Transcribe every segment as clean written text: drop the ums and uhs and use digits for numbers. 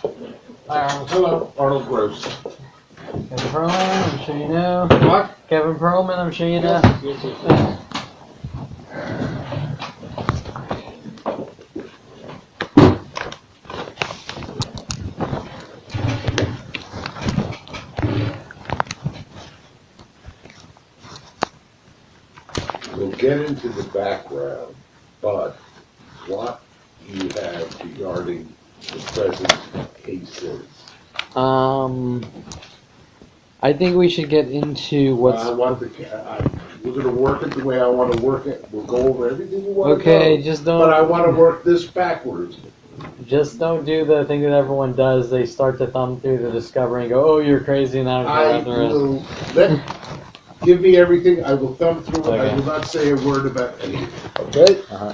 Hello, Arnold Gross. Kevin Perlman, I'm sure you know. What? Kevin Perlman, I'm sure you know. Yes. We'll get into the background, but what do you have regarding the present cases? I think we should get into what's. We're going to work it the way I want to work it. We'll go over everything you want Okay, to go. just don't. But I want to work this backwards. Just don't do the thing that everyone does. They start to thumb through the discovery and go, "Oh, you're crazy," and I will give me everything. I will thumb through it. Okay. I will not say a word about anything. Okay? Uh-huh.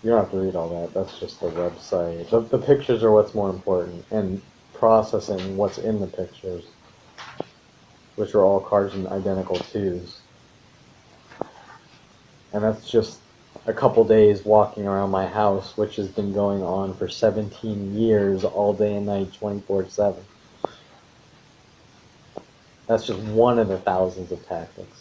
You don't have to read all that. That's just the website. The pictures are what's more important, and processing what's in the pictures, which are all cars in identical twos. And that's just a couple days walking around my house, which has been going on for 17 years, all day and night, 24/7. That's just one of the thousands of tactics.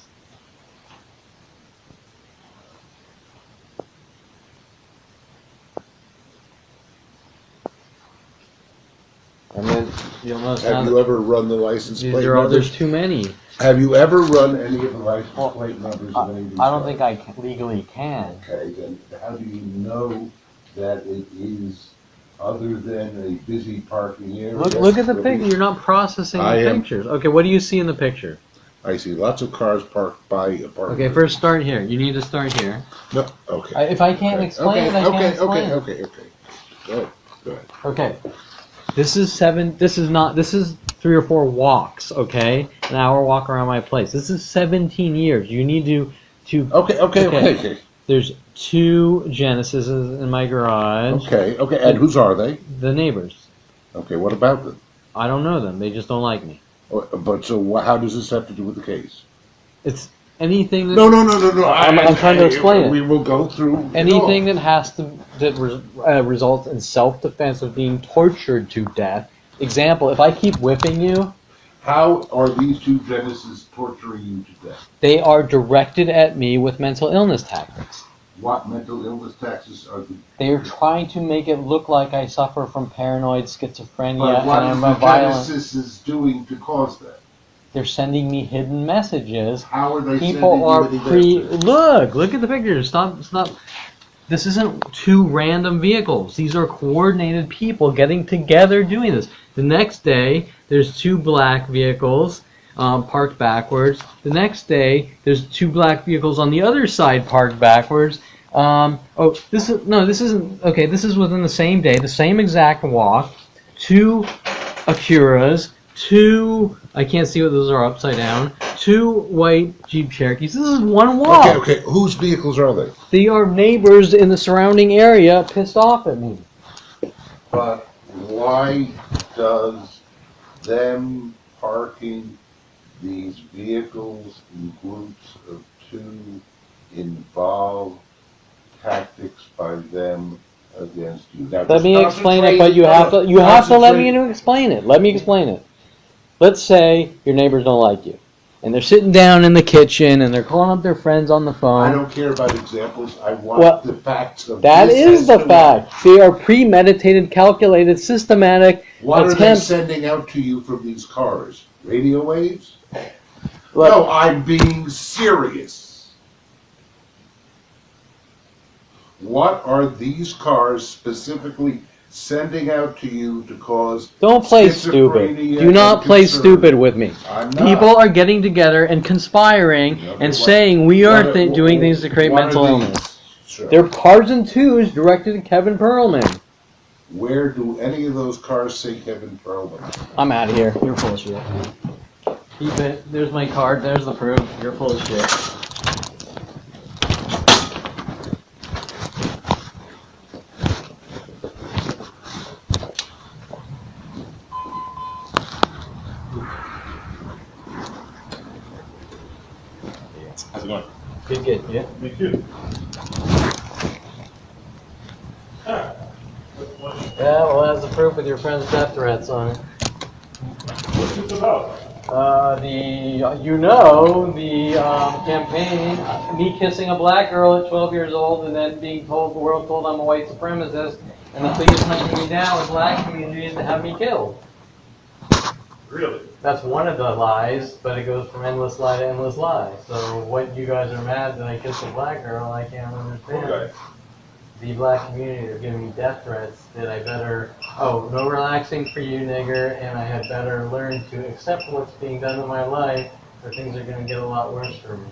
And then you'll notice Have you ever run the license plate there's numbers? too many. Have you ever run any of the license plate numbers of any of these I don't cars? think I legally can. Okay, then how do you know that it is other than a busy parking area? Look at the picture. You're not processing the pictures. Okay, what do you see in the picture? I see lots of cars parked by apartments. Okay, first start here. You need to start here. No, okay. If I can't explain it, I can't explain it. Okay. Go ahead. Okay. This is 3 or 4 walks, okay? An hour walk around my place. This is 17 years. You need to Okay. There's 2 Genesis in my garage. Okay, and whose are they? The neighbors. Okay, what about them? I don't know them. They just don't like me. But so how does this have to do with the case? It's anything that... No. I'm trying to explain it. We will go through anything that results in self-defense of being tortured to death. Example, if I keep whipping you... How are these 2 Genesis torturing you to death? They are directed at me with mental illness tactics. What mental illness tactics are these? They are trying to make it look like I suffer from paranoid schizophrenia But what and is I'm the violent. Genesis is doing to cause that? They're sending me hidden messages. How are they People are sending you messages? Look at the pictures. Stop. This isn't 2 random vehicles. These are coordinated people getting together doing this. The next day, there's 2 black vehicles parked backwards. The next day, there's 2 black vehicles on the other side parked backwards. This isn't okay. This is within the same day, the same exact walk. 2 Acuras, 2. I can't see what those are upside down. 2 white Jeep Cherokees. This is one walk. Okay. Whose vehicles are they? They are neighbors in the surrounding area pissed off at me. But why does them parking these vehicles in groups of 2 involve tactics by them against you? Now, Let me explain it, but you have to let me explain it. Let me explain it. Let's say your neighbors don't like you, and they're sitting down in the kitchen and they're calling up their friends on the phone. I don't care about examples. I want the facts of that this is the fact. They are premeditated, calculated, systematic What attempts. are they sending out to you from these cars? Radio waves? Look, No, I'm being serious. What are these cars specifically sending out to you to cause don't play stupid. Do not play stupid with me. I'm not. People are getting together and conspiring and saying we are doing things to create mental illness. Sure. They're cars and 2s directed at Kevin Perlman. Where do any of those cars say Kevin Perlman? I'm out of here. You're full of shit. Keep it. There's my card. There's the proof. You're full of shit. How's it going? Good, yeah. Me too. Yeah, well, that's the proof with your friend's death threats on it. What's this about? The campaign, me kissing a black girl at 12 years old and then being told, the world told I'm a white supremacist, and the police hunting me down with black communities to have me killed. Really? That's one of the lies, but it goes from endless lie to endless lie. So what you guys are mad that I kissed a black girl, I can't understand. Cool guy. The black community are giving me death threats that I better, no relaxing for you, nigger, and I had better learn to accept what's being done in my life, or things are going to get a lot worse for me.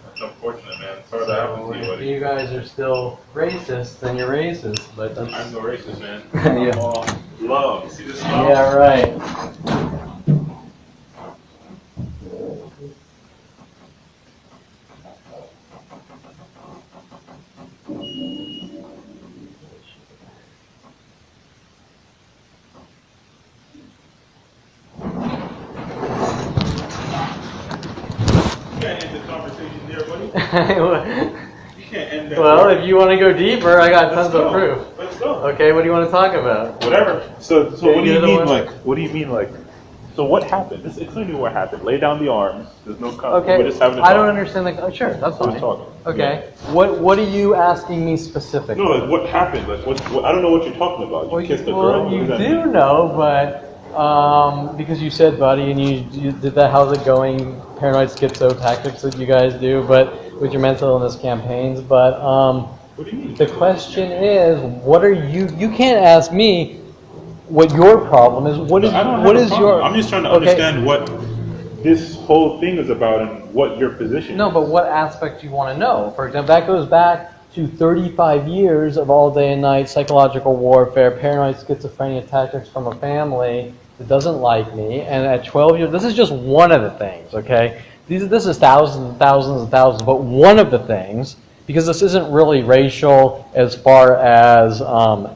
That's unfortunate, man. Sorry that happened to you, If buddy. you guys are still racist, then you're racist, but that's... I'm no racist, man. Yeah. I'm all love. You see this love? Yeah, right. You can't end the conversation there, buddy. You can't end that. Well, if you want to go deeper, I got Let's tons of go. proof. Let's go. Okay, what do you want to talk about? Whatever. So what do you you're the mean, one- like? What do you mean, like? So what happened? Just explain to me what happened. Lay down the arms. There's no conflict. Okay, We're just having a I don't talk. understand the... Oh, sure, that's We're fine. just talking. Okay, what are you asking me specifically? No, like what happened? Like what? I don't know what you're talking about. You kissed a girl. What you does that do mean? know, but because you said buddy and you did that, how's it going? Paranoid schizo tactics that you guys do, but with your mental illness campaigns. But What do you mean? the question is, what are you can't ask me what your problem is. What is I don't have what a is problem. your? I'm just trying to Okay. understand what this whole thing is about and what your position No, is. but what aspect you want to know? For example, that goes back to 35 years of all day and night psychological warfare, paranoid schizophrenia tactics from a family that doesn't like me. And at 12 years, this is just one of the things, okay? This is thousands and thousands and thousands, but one of the things, because this isn't really racial as far as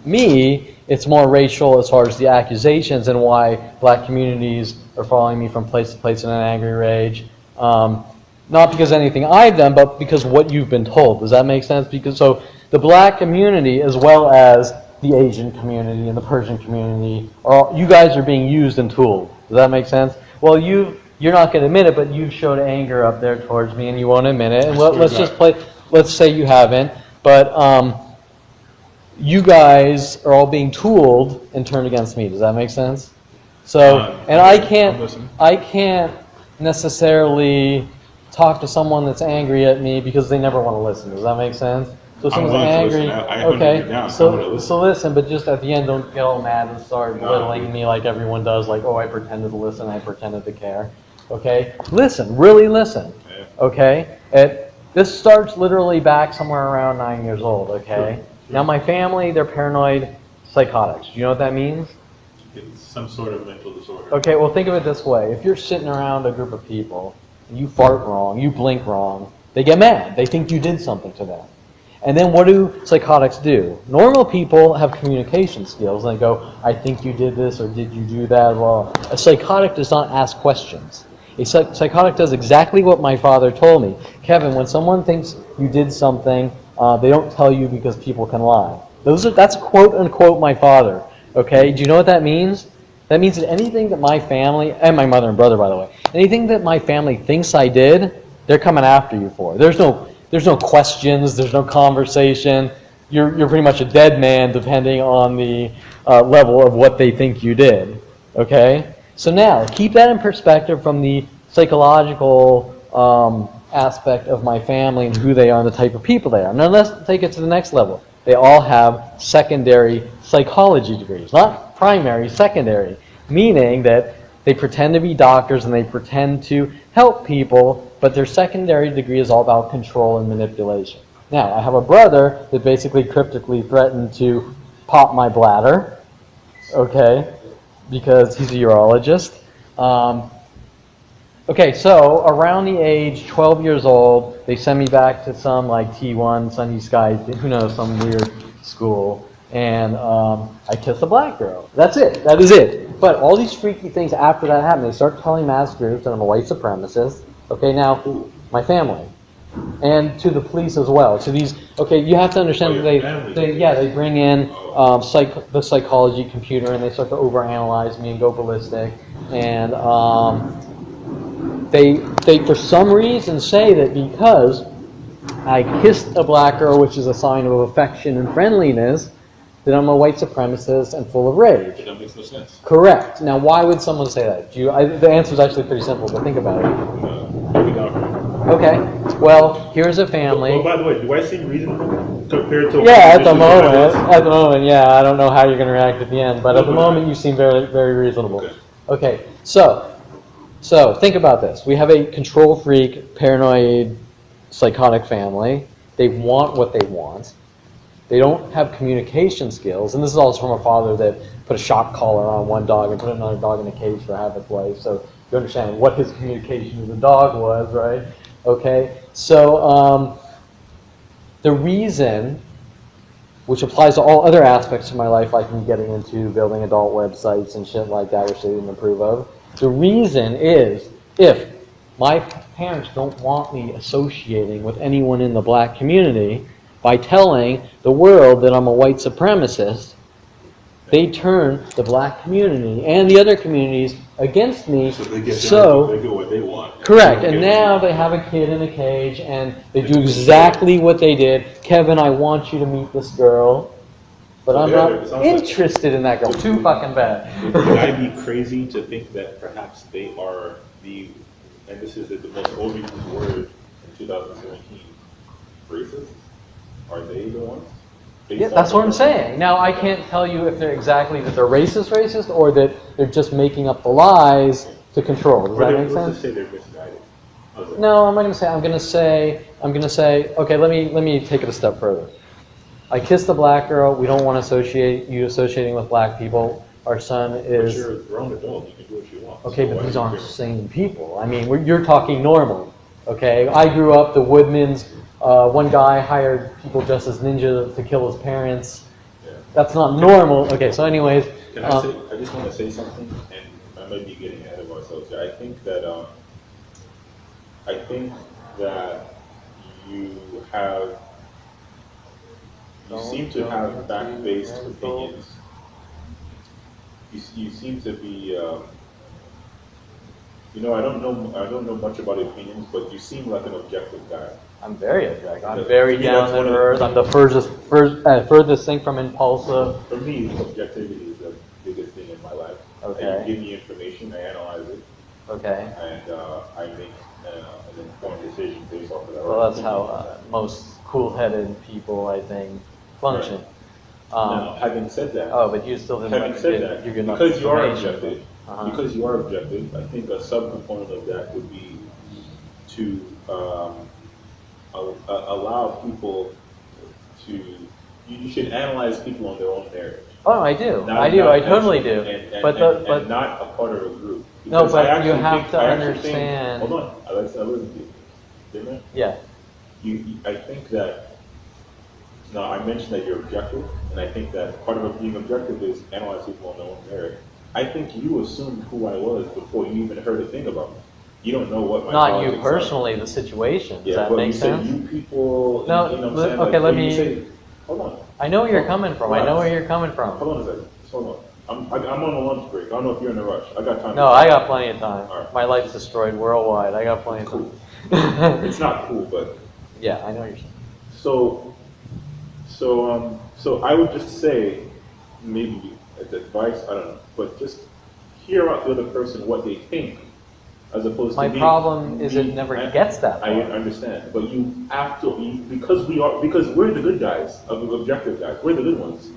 me, it's more racial as far as the accusations and why black communities are following me from place to place in an angry rage. Not because of anything I've done, but because what you've been told. Does that make sense? Because so the black community, as well as the Asian community and the Persian community, you guys are being used and tooled. Does that make sense? Well, you're not going to admit it, but you've showed anger up there towards me, and you won't admit it. And let's just play. Let's say you haven't, but you guys are all being tooled and turned against me. Does that make sense? So, and I'm listening. I can't necessarily talk to someone that's angry at me because they never want to listen. Does that make sense? So if I'm someone's willing to angry, listen. I hunted you down. I'm willing to listen. so listen, but just at the end, don't get all mad and start No. belittling me like everyone does. Like, oh, I pretended to listen, I pretended to care. Okay, listen, really listen. Yeah. Okay, this starts literally back somewhere around 9 years old. Okay, Sure. now my family, they're paranoid psychotics. Do you know what that means? It's some sort of mental disorder. Okay, well think of it this way. If you're sitting around a group of people, and you fart wrong, you blink wrong, they get mad. They think you did something to them. And then what do psychotics do? Normal people have communication skills, and they go, I think you did this, or did you do that? Well, a psychotic does not ask questions. A psychotic does exactly what my father told me. Kevin, when someone thinks you did something, they don't tell you because people can lie. That's quote unquote my father. Okay, do you know what that means? That means that anything that my family, and my mother and brother, by the way, anything that my family thinks I did, they're coming after you for. There's no questions. There's no conversation. You're pretty much a dead man, depending on the level of what they think you did. Okay. So now keep that in perspective from the psychological aspect of my family and who they are and the type of people they are. Now let's take it to the next level. They all have secondary psychology degrees, not primary, secondary, meaning that they pretend to be doctors and they pretend to help people, but their secondary degree is all about control and manipulation. Now, I have a brother that basically cryptically threatened to pop my bladder, okay, because he's a urologist. Okay, so around the age 12 years old, they send me back to some like T1, Sunny Sky, who knows, some weird school, and I kiss a black girl. That's it. That is it. but all these freaky things after that happen, they start telling mass groups that I'm a white supremacist. Okay, now, my family. And to the police as well. To these, okay, you have to understand that they bring in the psychology computer and they start to overanalyze me and go ballistic. And they for some reason say that because I kissed a black girl, which is a sign of affection and friendliness, that I'm a white supremacist and full of rage. That makes no sense. Correct. Now, why would someone say that? The answer is actually pretty simple, but think about it. Okay. Well, here's a family. Well, by the way, do I seem reasonable compared to? Yeah, at the moment, yeah. I don't know how you're going to react at the end, but at the moment, you seem very, very reasonable. Okay. So think about this. We have a control freak, paranoid, psychotic family. They want what they want. They don't have communication skills, and this is also from a father that put a shock collar on one dog and put another dog in a cage for half its life. So you understand what his communication with the dog was, right? Okay. So the reason, which applies to all other aspects of my life, like me getting into building adult websites and shit like that, which they didn't approve of. The reason is if my parents don't want me associating with anyone in the black community by telling the world that I'm a white supremacist, they turn the black community and the other communities against me. So they get what they want. Correct. And now they have a kid in a cage and they do exactly what they did. Kevin, I want you to meet this girl, but I'm not interested in that girl. Too fucking bad. Would I be crazy to think that perhaps they are and this is the most overused word in 2017, racist? Are they the ones? Yeah, that's what I'm saying. Now, I can't tell you if they're exactly that they're racist, or that they're just making up the lies to control. Does that make sense? Let's just say they're misguided. No, I'm not going to say. I'm going to say. Okay, let me take it a step further. I kissed a black girl. We don't want to associate you associating with black people. Our son is. But you're a grown adult. You can do what you want. Okay, but these aren't sane people. I mean, you're talking normal. Okay, I grew up. The Woodmans. One guy hired people dressed as ninja to kill his parents. Yeah. That's not normal. Okay, so anyways. Can I say? I just want to say something, and I might be getting ahead of ourselves here. I think that you seem to have fact-based opinions. You seem to be. I don't know much about opinions, but you seem like an objective guy. I'm very objective. I'm very down to earth. I'm the furthest thing from impulsive. For me, objectivity is the biggest thing in my life. Okay. You give me information, I analyze it. Okay. And I make an informed decision based off of that. Well, that's how most cool-headed people, I think, function. Right. Now, having said that. Oh, but you still didn't. Having said that, because you are objective. Because you are objective, I think a subcomponent of that would be to allow people to. You should analyze people on their own merit. Oh, I do. I totally do. And not a part of a group. No, but you have to understand. Hold on, I listen to you. Didn't I? Yeah. I think that. Now, I mentioned that you're objective, and I think that part of being objective is analyze people on their own merit. I think you assumed who I was before you even heard a thing about me. You don't know what my Not you personally, the situation. Does that make sense? You people. No. You know what I'm saying? Okay, let me. Say, hold on. I know where you're coming from. I know where you're coming from. Hold on a second. Hold on. I'm on a lunch break. I don't know if you're in a rush. I got time. No, I got plenty of time. All right. My life's destroyed worldwide. I got plenty of time. It's not cool, but. Yeah, I know what you're saying. So I would just say, maybe as advice, I don't know, but just hear out the other person what they think, as opposed to my problem is it never gets that far. I understand, but you have to because we're the good guys, of the objective guys. We're the good ones,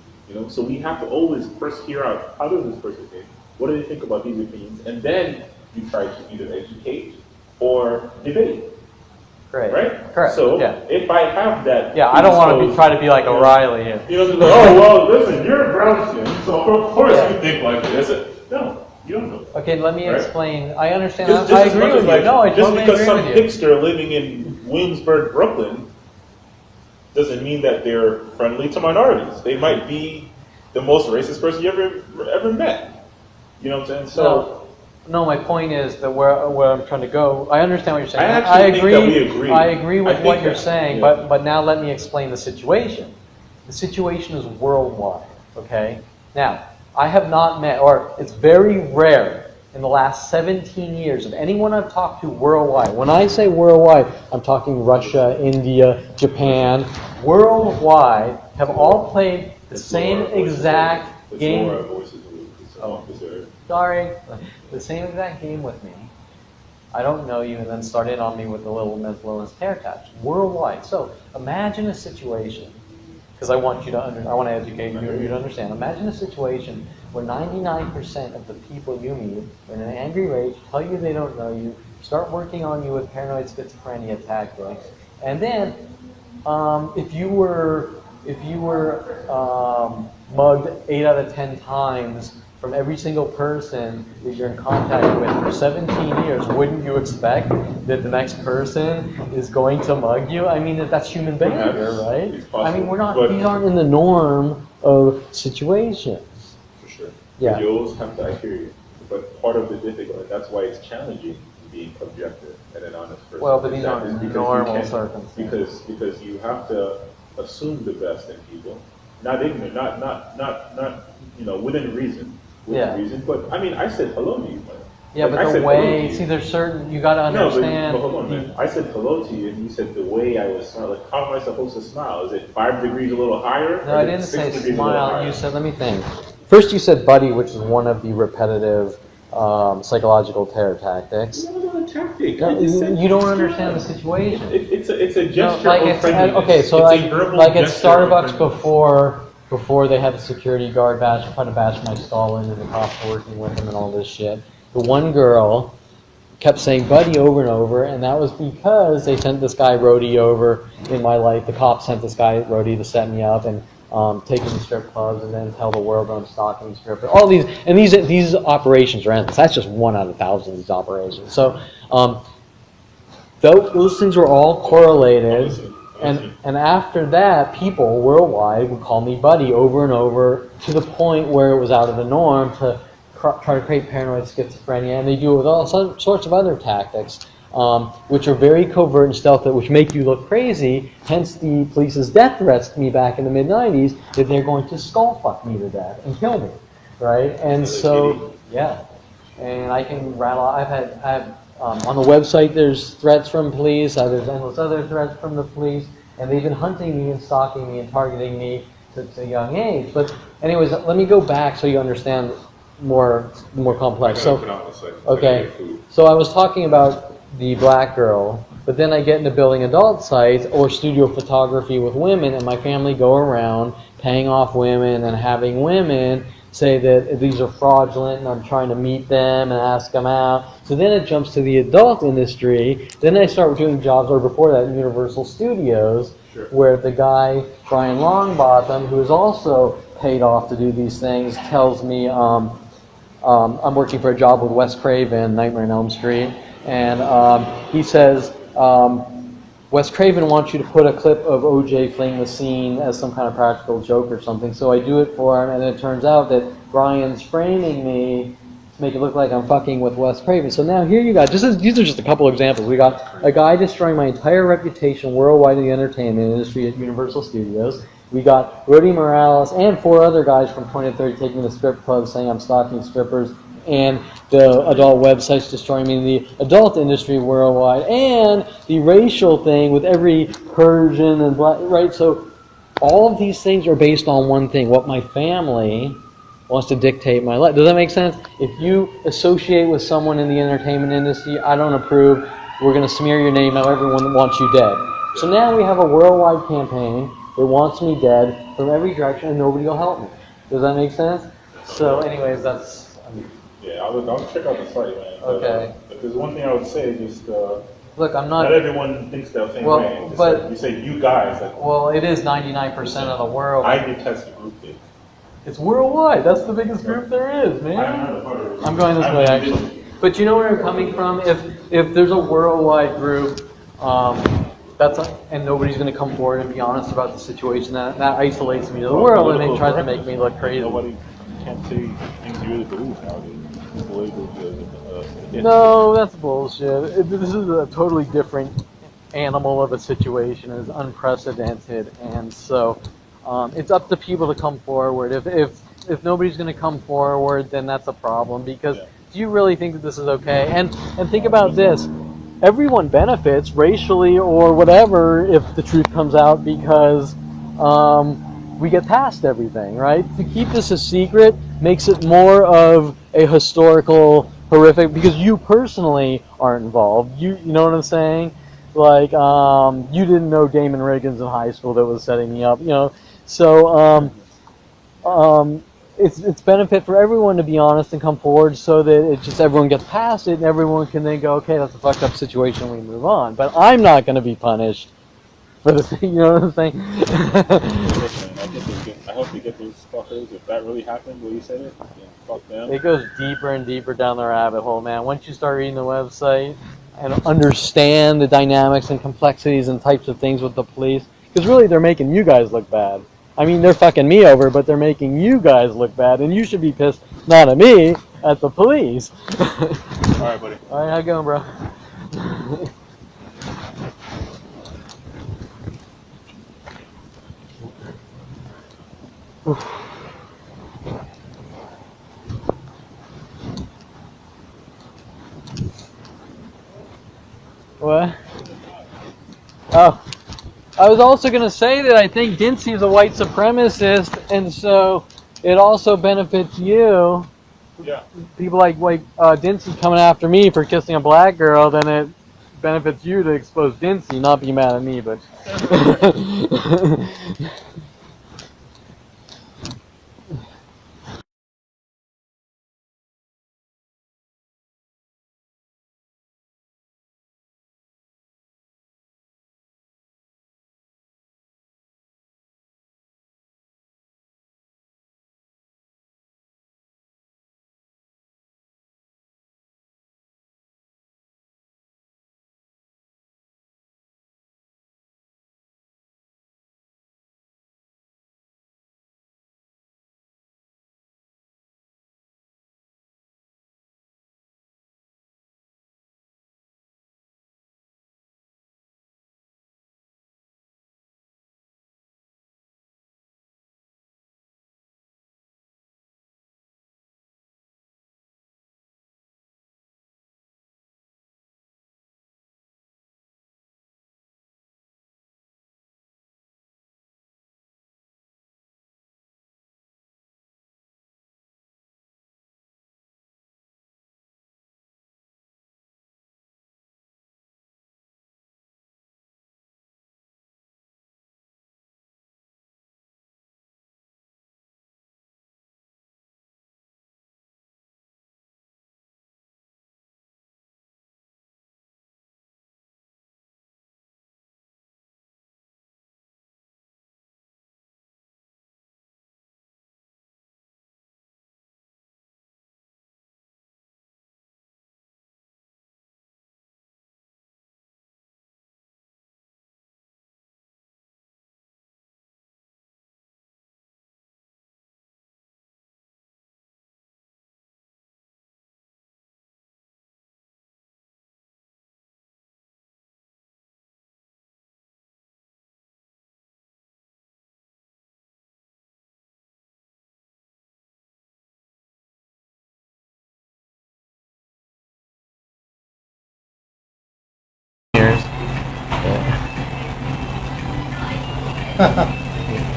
So we have to always first hear out how does this person think, what do they think about these opinions, and then you try to either educate or debate. Great. Right? Correct. So if I have that, I don't want to try to be like O'Reilly here. Oh well, listen, you're a brown skin, so of course you think like this. No, you don't know. Okay, let me explain. I understand. Just I agree with you. No, I totally agree with you. Just because some hipster living in Williamsburg, Brooklyn, doesn't mean that they're friendly to minorities. They might be the most racist person you ever met. You know what I'm saying? So no, my point is that where I'm trying to go. I understand what you're saying. I actually think that we agree. I agree with I what think you're that, saying, yeah. but now let me explain the situation. The situation is worldwide. Okay. Now I have not met, or it's very rare in the last 17 years of anyone I've talked to worldwide. When I say worldwide, I'm talking Russia, India, Japan. Worldwide have all played the same exact game. Lower our voices. Sorry, the same exact game with me. I don't know you, and then start in on me with the little mental illness terror attached worldwide. So imagine a situation, because I want to educate you to understand. Imagine a situation where 99% of the people you meet are in an angry rage, tell you they don't know you, start working on you with paranoid schizophrenia tactics, and then if you were mugged 8 out of 10 times from every single person that you're in contact with for 17 years, wouldn't you expect that the next person is going to mug you? I mean, that's human behavior, right? I mean, these aren't in the norm of situations. For sure. Yeah. But you always have to, I hear you. But part of the difficulty, that's why it's challenging being objective and an honest person. Well, but these aren't normal circumstances. Because you have to assume the best in people, not ignorant, not within reason. Reason. But I mean, I said hello to you, man. Yeah, but the way, see, there's certain, you got to understand. No, but hold on, man. I said hello to you, and you said the way I was smiling. Like, how am I supposed to smile? Is it 5 degrees a little higher? No, I didn't say smile. You said, let me think. First, you said buddy, which is one of the repetitive psychological terror tactics. No, not a tactic. No, you don't understand the situation. It's a gesture like of friendliness. Okay, so it's like at Starbucks before they had the security guard try to bash my stall in, and the cops were working with them and all this shit. The one girl kept saying buddy over and over, and that was because they sent this guy Rhodey over in my life. The cops sent this guy Rhodey to set me up and take me to strip clubs and then tell the world that I'm stalking strippers. All these operations are endless. That's just one out of thousands of these operations. So those things were all correlated. And after that, people worldwide would call me buddy over and over to the point where it was out of the norm to try to create paranoid schizophrenia. And they do it with all sorts of other tactics, which are very covert and stealthy, which make you look crazy. Hence the police's death threats to me back in the mid-'90s that they're going to skull fuck me to death and kill me, right? And so, yeah. And I can rattle. I have on the website, there's threats from police. There's endless other threats from the police, and they've been hunting me and stalking me and targeting me since a young age. But anyways, let me go back so you understand more complex. So, okay. So I was talking about the black girl, but then I get into building adult sites or studio photography with women, and my family go around paying off women and having women say that these are fraudulent and I'm trying to meet them and ask them out. So then it jumps to the adult industry. Then I start doing jobs, or before that, in Universal Studios, where the guy, Brian Longbottom, who is also paid off to do these things, tells me I'm working for a job with Wes Craven, Nightmare on Elm Street, and he says, Wes Craven wants you to put a clip of OJ fleeing the scene as some kind of practical joke or something. So I do it for him, and it turns out that Brian's framing me to make it look like I'm fucking with Wes Craven. So now here you got, these are just a couple examples. We got a guy destroying my entire reputation worldwide in the entertainment industry at Universal Studios. We got Rudy Morales and 4 other guys from 20 to 30 taking me to strip clubs saying I'm stalking strippers, and the adult websites destroying me in the adult industry worldwide, and the racial thing with every Persian and black, right? So all of these things are based on one thing, what my family wants to dictate my life. Does that make sense? If you associate with someone in the entertainment industry, I don't approve, we're going to smear your name, now everyone wants you dead. So now we have a worldwide campaign that wants me dead from every direction, and nobody will help me. Does that make sense? So anyways, that's... Yeah, I'll check out the site, man. Okay. But there's one thing I would say, just look, I'm not. Not everyone thinks that same way. But like you say, you guys. Like, well, it is 99% of the world. I detest the group thing. It's worldwide. That's the biggest group there is, man. I'm going this way actually. But you know where I'm coming from. If there's a worldwide group, and nobody's going to come forward and be honest about the situation, that isolates me to the world, and they try to make me look crazy. Nobody can't say things you really believe nowadays. labeled the No, that's bullshit. This is a totally different animal of a situation. It's unprecedented, and so it's up to people to come forward. If nobody's going to come forward, then that's a problem. Because do you really think that this is okay? And think about this: everyone benefits racially or whatever if the truth comes out because we get past everything, right? To keep this a secret makes it more of a historical horrific because you personally aren't involved. You know what I'm saying? Like you didn't know Damon Riggins in high school that was setting me up, you know. So it's benefit for everyone to be honest and come forward so that it just everyone gets past it and everyone can then go, okay, that's a fucked up situation, we move on. But I'm not going to be punished for this, you know what I'm saying? Listen, I hope they get those fuckers. If that really happened, where you said it, then fuck them. It goes deeper and deeper down the rabbit hole, man. Once you start reading the website and understand the dynamics and complexities and types of things with the police, because really they're making you guys look bad. I mean, they're fucking me over, but they're making you guys look bad, and you should be pissed not at me, at the police. All right, buddy. All right, how you going, bro? What? Oh. I was also going to say that I think Dincy is a white supremacist, and so it also benefits you. Yeah. People like Dincy coming after me for kissing a black girl, then it benefits you to expose Dincy, not be mad at me, but...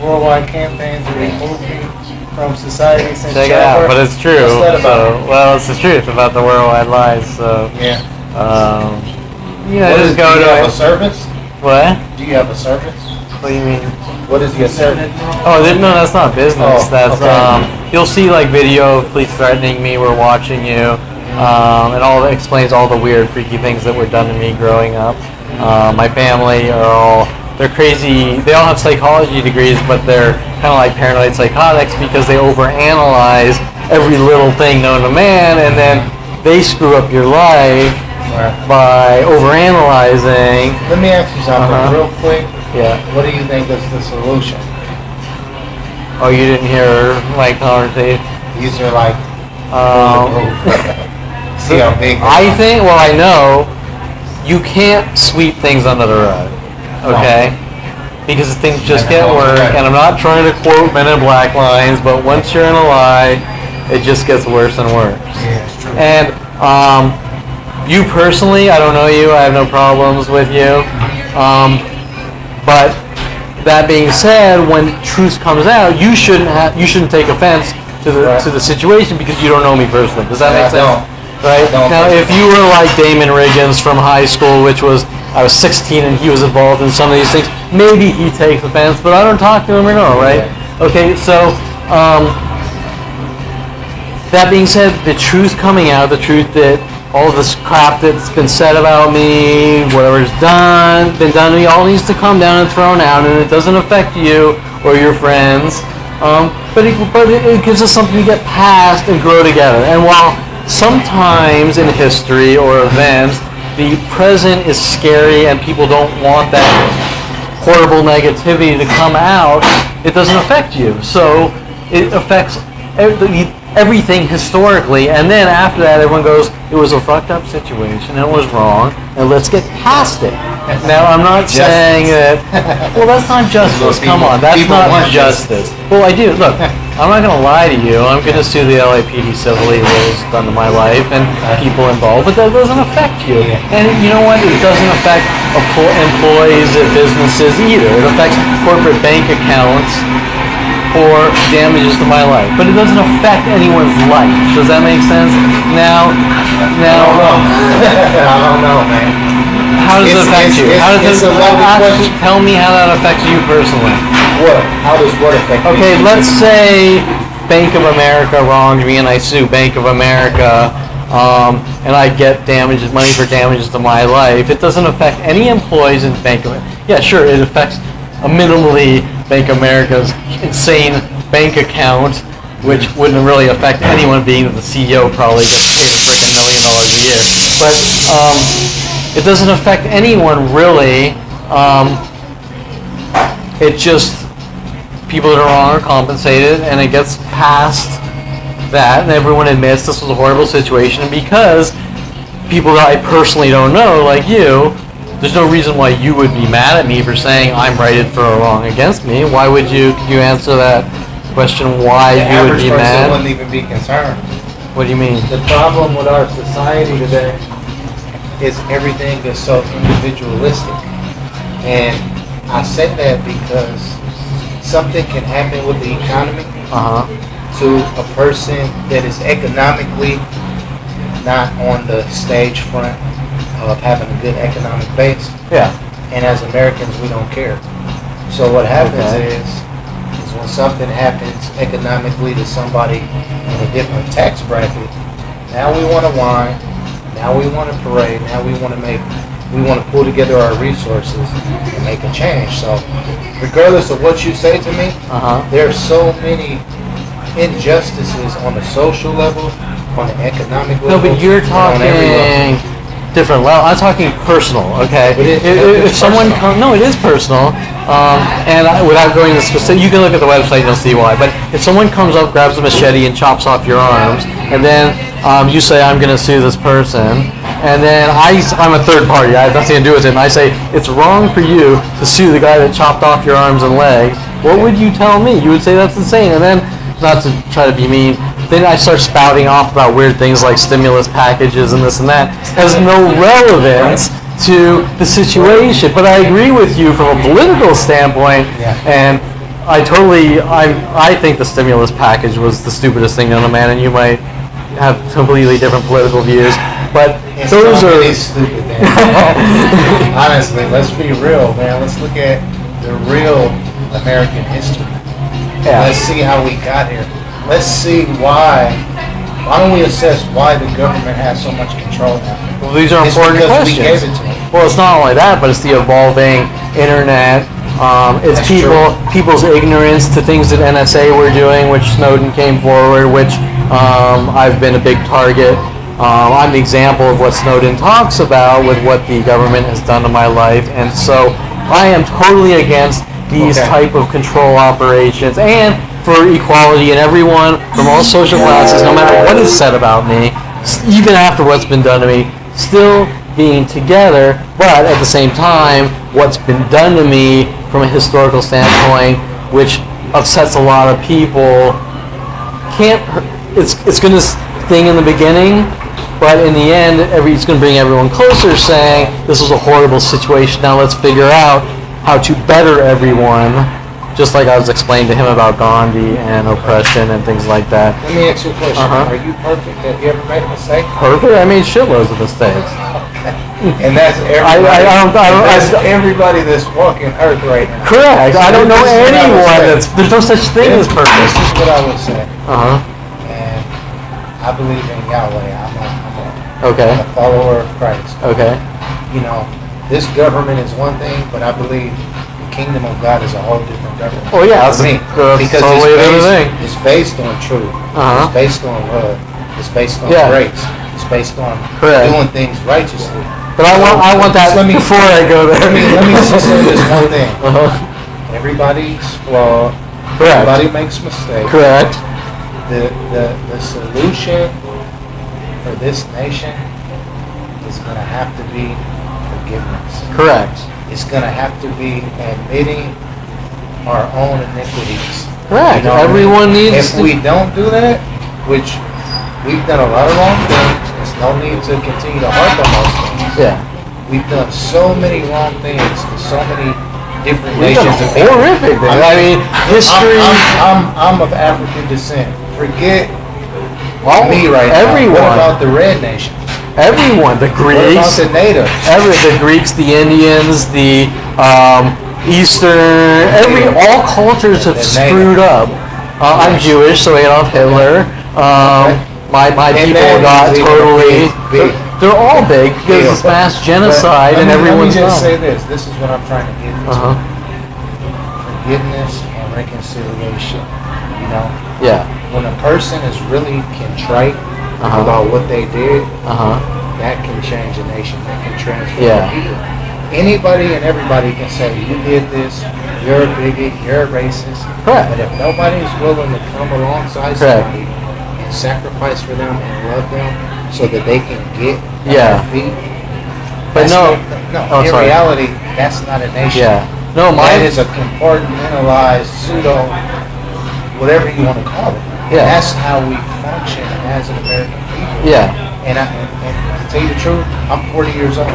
Worldwide campaigns to remove me from society since Check it out, but it's true. What's that about? So, well, it's the truth about the worldwide lies. So, Yeah. you know, What just is, go do you to have it. a service? What? Do you have a service? What do you mean? What is your service? Oh, no, that's not business. Oh, That's okay. you'll see like video of police threatening me. We're watching you, and all that explains all the weird, freaky things that were done to me growing up. My family are they're crazy. They all have psychology degrees, but they're kind of like paranoid psychotics because they overanalyze every little thing known to man, and then they screw up your life Right. by overanalyzing. Let me ask you something real quick. Yeah. What do you think is the solution? Oh, you didn't hear my conversation? These are like See how big. I think, well, I know you can't sweep things under the rug, okay? Because things just get worse, and I'm not trying to quote Men in Black lines, but once you're in a lie, it just gets worse and worse. Yeah, it's true. And you personally, I don't know you, I have no problems with you, but that being said, when truth comes out, you shouldn't take offense to the situation because you don't know me personally. Does that make sense? Right? Now, if you were like Damon Riggins from high school, which was, I was 16 and he was involved in some of these things, maybe he takes offense, but I don't talk to him at all, right? Okay, so, that being said, the truth coming out, the truth that all this crap that's been said about me, whatever's been done to me, all needs to come down and thrown out, and it doesn't affect you or your friends, but it gives us something to get past and grow together. And while sometimes in history or events, the present is scary and people don't want that horrible negativity to come out, it doesn't affect you. So it affects everything historically, and then after that everyone goes, it was a fucked up situation, it was wrong, and let's get past it. Now I'm not saying that, well, that's not justice, come on, that's not justice. Well, I do, look, I'm not going to lie to you, I'm going to sue the LAPD civilly what was done to my life and people involved, but that doesn't affect you. And you know what, it doesn't affect employees at businesses either, it affects corporate bank accounts for damages to my life, but it doesn't affect anyone's life. Does that make sense? Now, I don't know, man. how does it affect you? Tell me how that affects you personally. What? How does what affect you? Okay, let's say Bank of America wronged me, and I sue Bank of America, and I get money for damages to my life. It doesn't affect any employees in Bank of America. Yeah, sure, it affects minimally Bank of America's insane bank account, which wouldn't really affect anyone, being that the CEO probably gets paid a freaking $1 million a year. But it doesn't affect anyone really. It just, people that are wrong are compensated, and it gets past that, and everyone admits this was a horrible situation. And because people that I personally don't know, like you, there's no reason why you would be mad at me for saying I'm righted for a wrong against me. Why would you? Can you answer that question? Why you would be mad? The average person wouldn't even be concerned. What do you mean? The problem with our society today is everything is so individualistic, and I say that because something can happen with the economy to a person that is economically not on the stage front of having a good economic base. Yeah. And as Americans, we don't care. So what happens is when something happens economically to somebody in a different tax bracket, now we want to whine, now we want to parade, now we want to pull together our resources and make a change. So regardless of what you say to me, there are so many injustices on the social level, on the economic level. No, but you're talking different level. I'm talking personal, okay? If someone comes, no, it is personal. Without going to specific, you can look at the website and you'll see why. But if someone comes up, grabs a machete, and chops off your arms, and then you say, I'm going to sue this person, and then I'm a third party, I have nothing to do with it, and I say, it's wrong for you to sue the guy that chopped off your arms and legs, what would you tell me? You would say that's insane. And then, not to try to be mean, then I start spouting off about weird things like stimulus packages and this and that. It has no relevance to the situation. But I agree with you from a political standpoint, and I think the stimulus package was the stupidest thing known to man, and you might have completely different political views. But those are stupid, man. Honestly, let's be real, man. Let's look at the real American history. Yeah. Let's see how we got here. Let's see why don't we assess why the government has so much control now? Well, these are important questions. We gave it to them. Well, it's not only that, but it's the evolving internet. It's people's ignorance to things that NSA were doing, which Snowden came forward, which I've been a big target. I'm the example of what Snowden talks about with what the government has done to my life, and so I am totally against these type of control operations. And for equality in everyone from all social classes, no matter what is said about me, even after what's been done to me, still being together, but at the same time, what's been done to me from a historical standpoint, which upsets a lot of people, it's going to sting in the beginning, but in the end, it's going to bring everyone closer, saying, this was a horrible situation, now let's figure out how to better everyone, just like I was explaining to him about Gandhi and oppression and things like that. Let me ask you a question. Are you perfect? Have you ever made a mistake? Perfect? I made shitloads of mistakes. And that's everybody. Everybody that's walking Earth right now. Correct. So I don't know anyone there's no such thing as perfect. This is what I would say. Uh-huh. And I believe in Yahweh. I'm a follower of Christ. Okay. You know, this government is one thing, but I believe the kingdom of God is a whole different government. Oh yeah, for me, because totally it's based on truth. It's based on love. It's based on grace. It's based on doing things righteously. But I want that before I go there. Let me just say this one thing. Everybody's flawed. Correct. Everybody makes mistakes. Correct. The solution for this nation is going to have to be forgiveness. Correct. It's going to have to be admitting our own iniquities. Correct. You know Everyone needs If we don't do that, which we've done a lot of wrong things, there's no need to continue to harp on those things. Yeah. We've done so many wrong things to so many different We've done nations of people. horrific things. I mean, history. I'm of African descent. Forget me right everyone. now. What about the red nations? Everyone, the Greeks, what about the natives? the Greeks, the Indians, the Eastern, all cultures have screwed up. I'm Jewish, so Adolf Hitler. My people got totally. They're all big because it's mass genocide and everyone's. Let me just say this. This is what I'm trying to get into. Forgiveness and reconciliation. You know. Yeah. When a person is really contrite about what they did, that can change a nation. That can transform people. Anybody and everybody can say, you did this, you're a bigot, you're a racist. Correct. But if nobody is willing to come alongside somebody and sacrifice for them and love them so that they can get on their feet. But in reality, that's not a nation. Yeah. No, mine is a compartmentalized pseudo, whatever you want to call it. Yeah. And that's how we function as an American people. Yeah. And to tell you the truth, I'm 40 years old.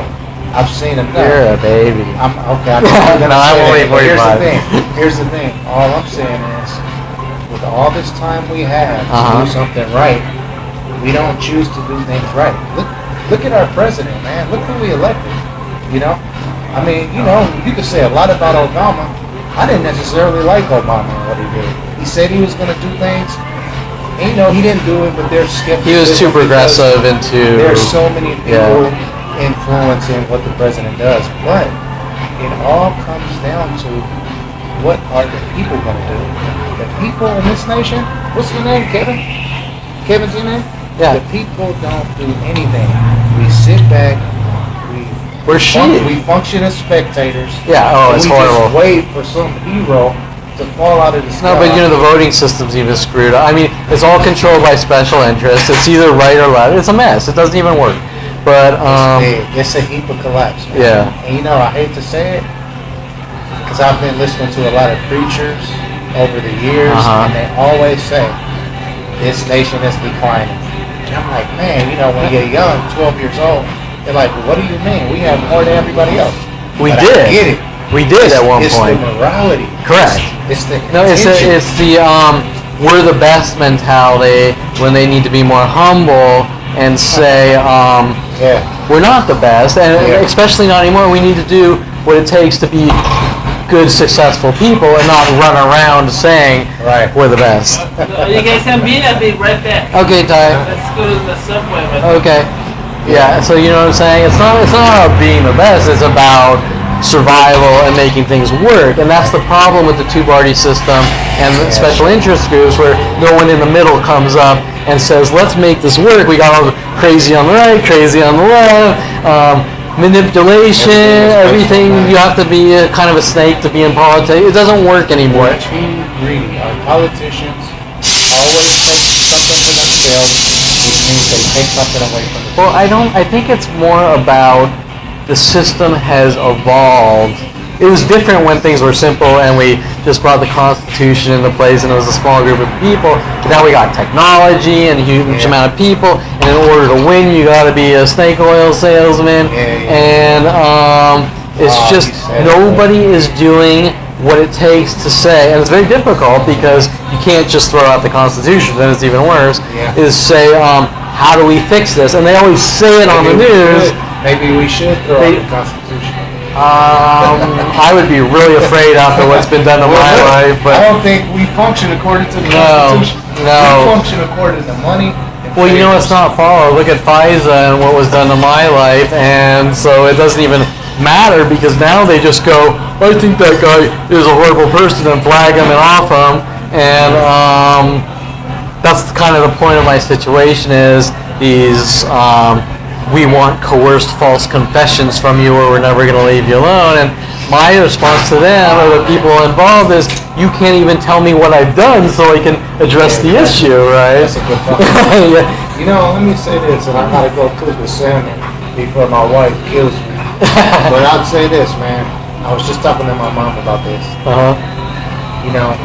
I've seen enough. You're a baby. I'm not gonna I'm only 45. Here's the thing. All I'm saying is, with all this time we have to do something right, we don't choose to do things right. Look at our president, man. Look who we elected. You know? I mean, you could say a lot about Obama. I didn't necessarily like Obama and what he did. He said he was going to do things. And, he didn't do it, but there's skepticism. He was too progressive into. There's so many people influencing what the president does. But it all comes down to what are the people going to do? The people in this nation, what's your name, Kevin? Kevin's your name? Yeah. The people don't do anything. We sit back, we function as spectators. Yeah, it's horrible. We just wait for some hero to fall out of the sky. No, but the voting system's even screwed up. I mean, it's all controlled by special interests. It's either right or left. It's a mess. It doesn't even work. But it's a heap of collapse, man. Yeah. And I hate to say it, because I've been listening to a lot of preachers over the years, and they always say this nation is declining. And I'm like, man, when you're young, 12 years old, they're like, well, what do you mean? We have more than everybody else. We but did. I get it. We did at one point. It's the morality. Correct. It's the it's the we're the best mentality when they need to be more humble and say we're not the best, and especially not anymore. We need to do what it takes to be good, successful people and not run around saying we're the best. You guys can be. I'll be right back. Okay, Ty. Let's go to the subway. Okay. Yeah. So you know what I'm saying? It's not about being the best. It's about survival and making things work, and that's the problem with the two-party system and the special interest groups, where no one in the middle comes up and says, let's make this work. We got all crazy on the right, crazy on the left, manipulation, everything. Everything is You have to be a, kind of a snake to be in politics. It doesn't work anymore. We're too greedy. Our politicians always take something for themselves, which means they take something away from the people. Well, I think it's more about the system has evolved. It was different when things were simple and we just brought the Constitution into place and it was a small group of people. But now we got technology and a huge amount of people, and in order to win, you got to be a snake oil salesman. And it's just nobody is doing what it takes to say, and it's very difficult because you can't just throw out the Constitution. Then it's even worse. Is say, how do we fix this? And they always say it on the news. Maybe we should throw out the Constitution. I would be really afraid after what's been done to my life. But I don't think we function according to the Constitution. No. We function according to money. Well, you know, it's not followed. Look at FISA and what was done to my life, and so it doesn't even matter because now they just go, I think that guy is a horrible person, and flag him and off him, and that's kind of the point of my situation is these we want coerced false confessions from you or we're never going to leave you alone. And my response to them or the people involved is you can't even tell me what I've done so I can address the issue, right? That's a good point. You know, let me say this, and I gotta go cook the salmon before my wife kills me. But I'll say this, man. I was just talking to my mom about this. You know,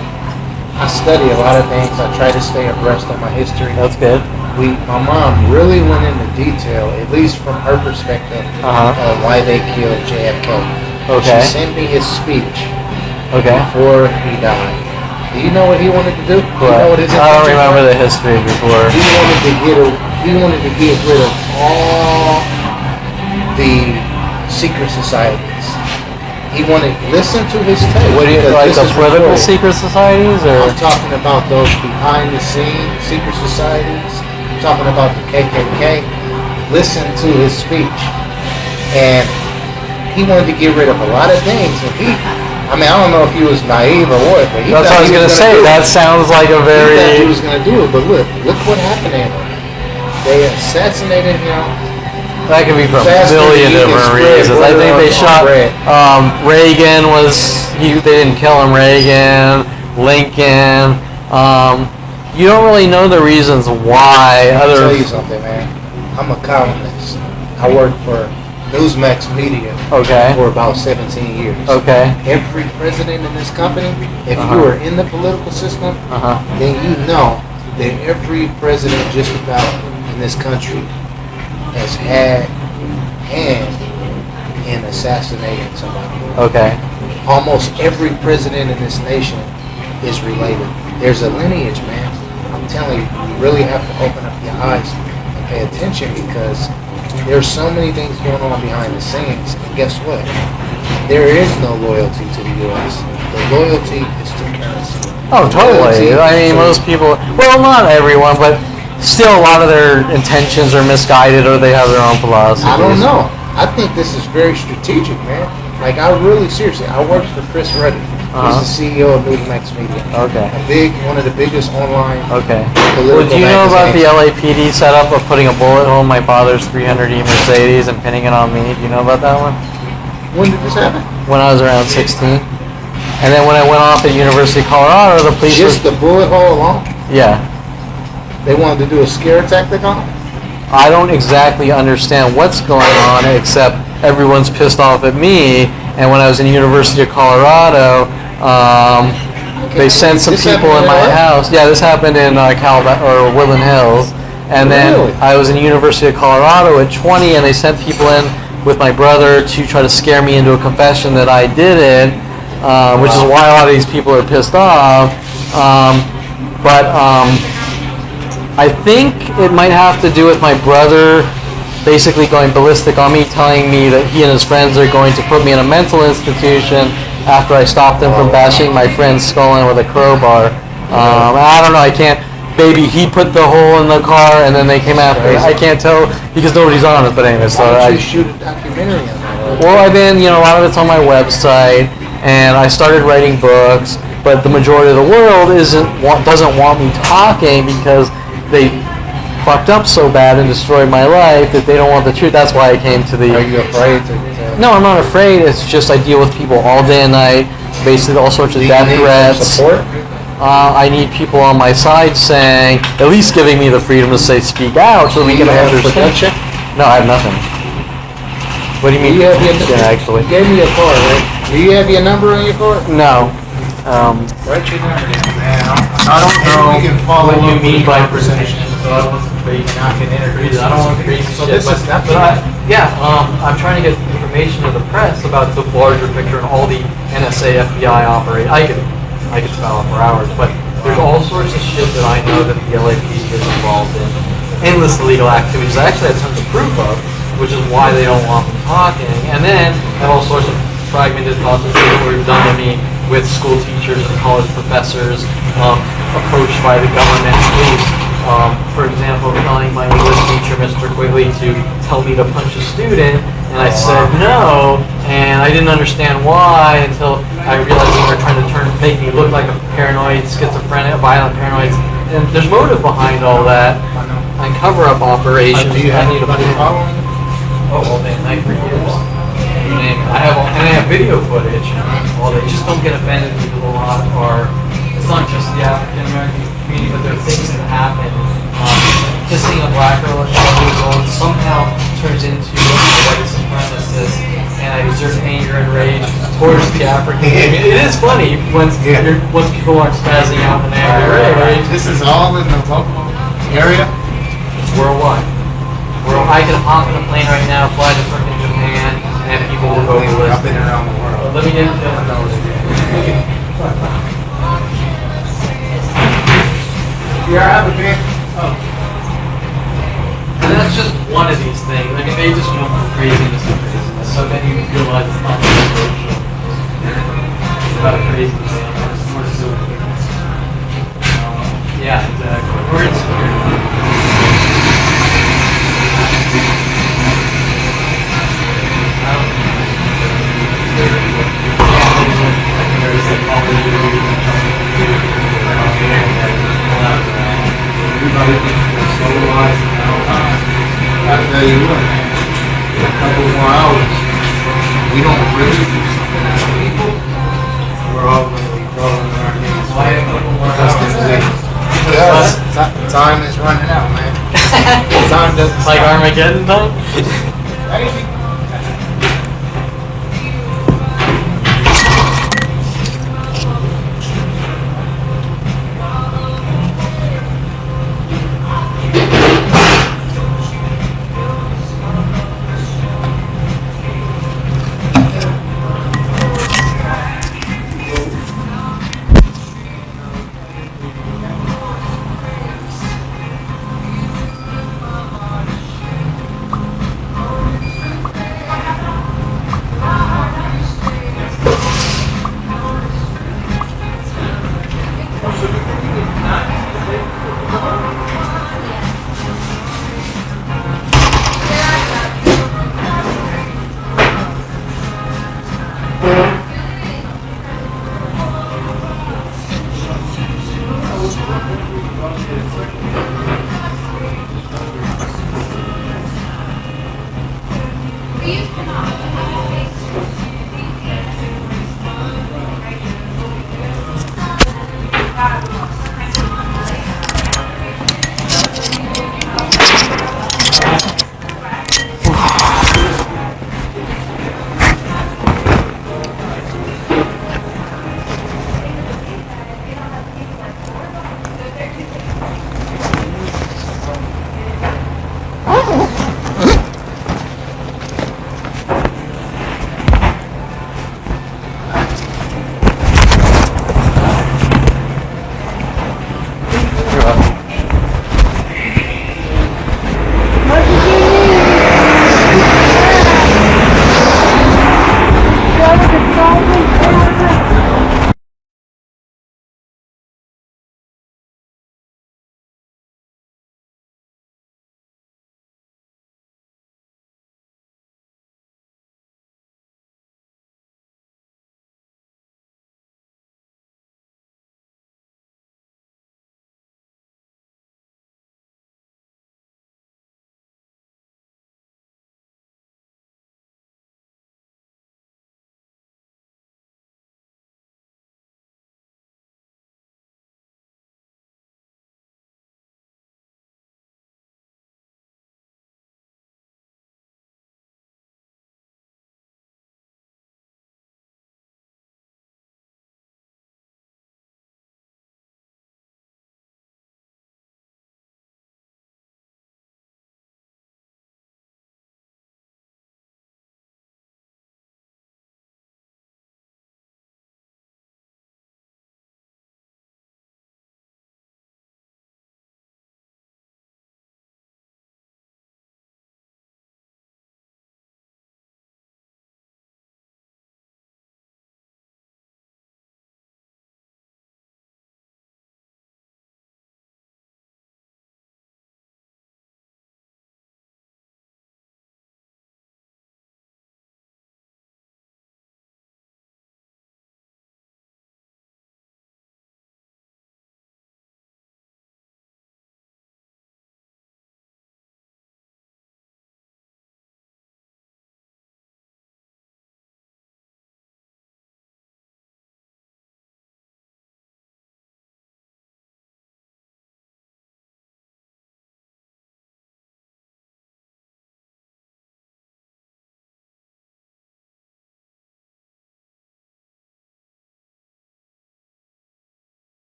I study a lot of things. I try to stay abreast of my history. That's good. My mom really went into detail, at least from her perspective, of why they killed JFK. Okay. She sent me his speech Okay. before he died. Do you know what he wanted to do? Do you know what his I don't intentions remember were? the history before. He wanted to get rid of all the secret societies. He wanted listen to his tape. What do you because like this the is political recorded. secret societies or? I'm talking about those behind the scenes secret societies. I'm talking about the KKK. Listen to his speech, and he wanted to get rid of a lot of things. And I don't know if he was naive or what, but he That's what I was going to say. That sounds like a he thought he very. was going to do it, but look what happened to him. They assassinated him. That could be for a Faster million than you can different spread reasons. I butter think they on shot bread. Reagan they didn't kill him. Reagan, Lincoln. You don't really know the reasons why. I'll tell you something, man. I'm a columnist. I worked for Newsmax Media for about 17 years. Okay. Every president in this company, if you are in the political system, then you know that every president just about in this country has had hand in assassinating somebody. Okay. Almost every president in this nation is related. There's a lineage, man. I'm telling you, you really have to open up your eyes and pay attention because there's so many things going on behind the scenes. And guess what? There is no loyalty to the U.S. The loyalty is to currency. Oh, totally. I mean, most people, well, not everyone, but still a lot of their intentions are misguided or they have their own philosophies. I don't know. I think this is very strategic, man. Like, I really, seriously, I worked for Chris Ruddy. He's the CEO of Newsmax Media. Okay. One of the biggest online political Well, do you know about the magazines. LAPD setup of putting a bullet hole in my father's 300E Mercedes and pinning it on me? Do you know about that one? When did this happen? When I was around 16. And then when I went off at University of Colorado, the police Just the bullet hole alone? Yeah. They wanted to do a scare tactic on him? I don't exactly understand what's going on except everyone's pissed off at me. And when I was in University of Colorado, they sent some people in my house. Yeah, this happened in Woodland Hills. And then I was in University of Colorado at 20, and they sent people in with my brother to try to scare me into a confession that I did it, which is why a lot of these people are pissed off. I think it might have to do with my brother basically going ballistic on me, telling me that he and his friends are going to put me in a mental institution after I stopped him from bashing my friend's skull in with a crowbar. I don't know, I can't. Maybe he put the hole in the car and then they came after me. I can't tell because nobody's on it, but anyway. So Why don't you shoot a documentary on that? well, I've been, a lot of it's on my website, and I started writing books, but the majority of the world doesn't want me talking because they fucked up so bad and destroyed my life that they don't want the truth. That's why I came to the. Are you afraid to? No, I'm not afraid. It's just I deal with people all day and night, basically all sorts of death threats. Support? I need people on my side saying, at least giving me the freedom to say, speak out, so that we can understand. Protection? No, I have nothing. What do you mean? You have your, Yeah, actually. You gave me a card, right? Do you have your number on your card? No. Write your number down, man. I don't know We can follow what you up mean with by conversation. percentage. So I don't want some crazy. I can introduce I don't want crazy So shit. this is nothing. I'm trying to get information to the press about the larger picture and all the NSA, FBI operate. I could spell it for hours, but there's all sorts of shit that I know that the LAPD is involved in. Endless illegal activities. I actually have tons of proof of, which is why they don't want me talking. And then I have all sorts of fragmented thoughts and things that were done to me with school teachers and college professors, approached by the government police. For example, telling my English teacher, Mr. Quigley, to tell me to punch a student, and I said no, and I didn't understand why until I realized they were trying to make me look like a paranoid, schizophrenic, violent paranoid. And there's motive behind all that, and cover-up operations. Do you have I need to anybody following? all day and night for years. You name it. I have video footage. Well, they just don't get offended people a lot, or it's not just the African American community, but there are things that happen. Kissing a black girl at 12 years old somehow turns into a white supremacist, and I exert anger and rage towards the African community. It is funny once people aren't spazzing out in anger and rage. This is all in the local area? It's worldwide. I could hop in a plane right now, fly to freaking Japan, and people will go I've been ballistic. around the world. Let me get into Yeah, I have a bit. And that's just one of these things. Like, they just jump from craziness to craziness. So then you realize it's not just racial. It's about a crazy man. It's more so. Yeah, exactly. We're insecure. Everybody thinks so wise now. I tell you what, in a couple more hours, we don't really do something as people, we're all going to be falling on our knees. Why a couple more Because time is running out, man. Time doesn't Like stop. Armageddon time? Maybe.